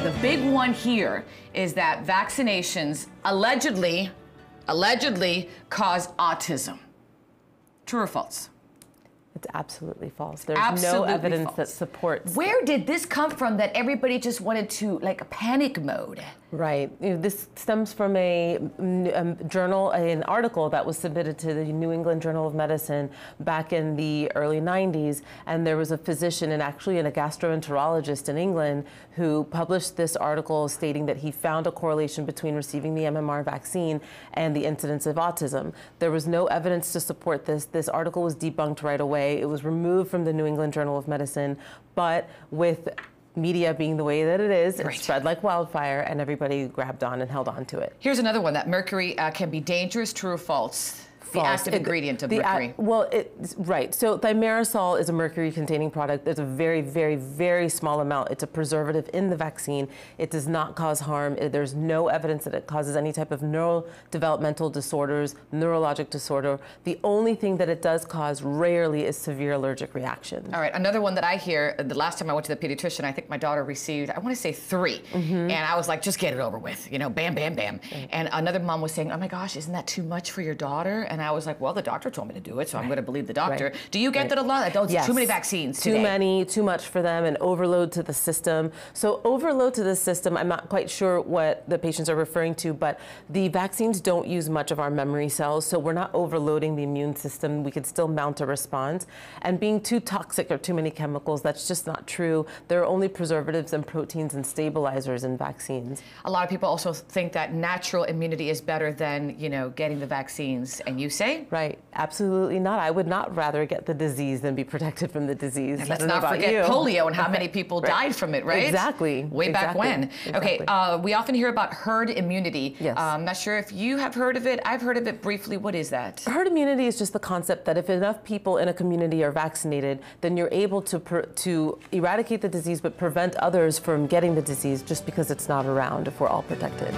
The big one here is that vaccinations allegedly cause autism. True or false? It's absolutely false. There's no evidence that supports. Where did this come from that everybody just wanted to, like, a panic mode? Right. This stems from a journal, an article that was submitted to the New England Journal of Medicine back in the early 90s. And there was a physician and actually a gastroenterologist in England who published this article stating that he found a correlation between receiving the MMR vaccine and the incidence of autism. There was no evidence to support this. This article was debunked right away. It was removed from the New England Journal of Medicine, but with media being the way that it is, it spread like wildfire and everybody grabbed on and held on to it. Here's another one, that mercury can be dangerous. True or false? The active ingredient of mercury. Right. So thimerosal is a mercury-containing product. There's a very, very, very small amount. It's a preservative in the vaccine. It does not cause harm. There's no evidence that it causes any type of neurodevelopmental disorders, neurologic disorder. The only thing that it does cause rarely is severe allergic reactions. All right. Another one that I hear, the last time I went to the pediatrician, I think my daughter received, I want to say 3. And I was like, just get it over with. You know, bam, bam, bam. And another mom was saying, oh my gosh, isn't that too much for your daughter? And I was like, well, the doctor told me to do it, so I'm going to believe the doctor. Do you get that a lot? Adults, too many vaccines today. Too many, too much for them, and overload to the system. So overload to the system, I'm not quite sure what the patients are referring to, but the vaccines don't use much of our memory cells, so we're not overloading the immune system. We can still mount a response. And being too toxic or too many chemicals, that's just not true. There are only preservatives and proteins and stabilizers in vaccines. A lot of people also think that natural immunity is better than, you know, getting the vaccines. And you say? Right. Absolutely not. I would not rather get the disease than be protected from the disease. And let's not forget polio and how many people died from it, right? Exactly. Way back when. Okay, we often hear about herd immunity. Yes. I'm not sure if you have heard of it. I've heard of it briefly. What is that? Herd immunity is just the concept that if enough people in a community are vaccinated, then you're able to eradicate the disease but prevent others from getting the disease just because it's not around if we're all protected.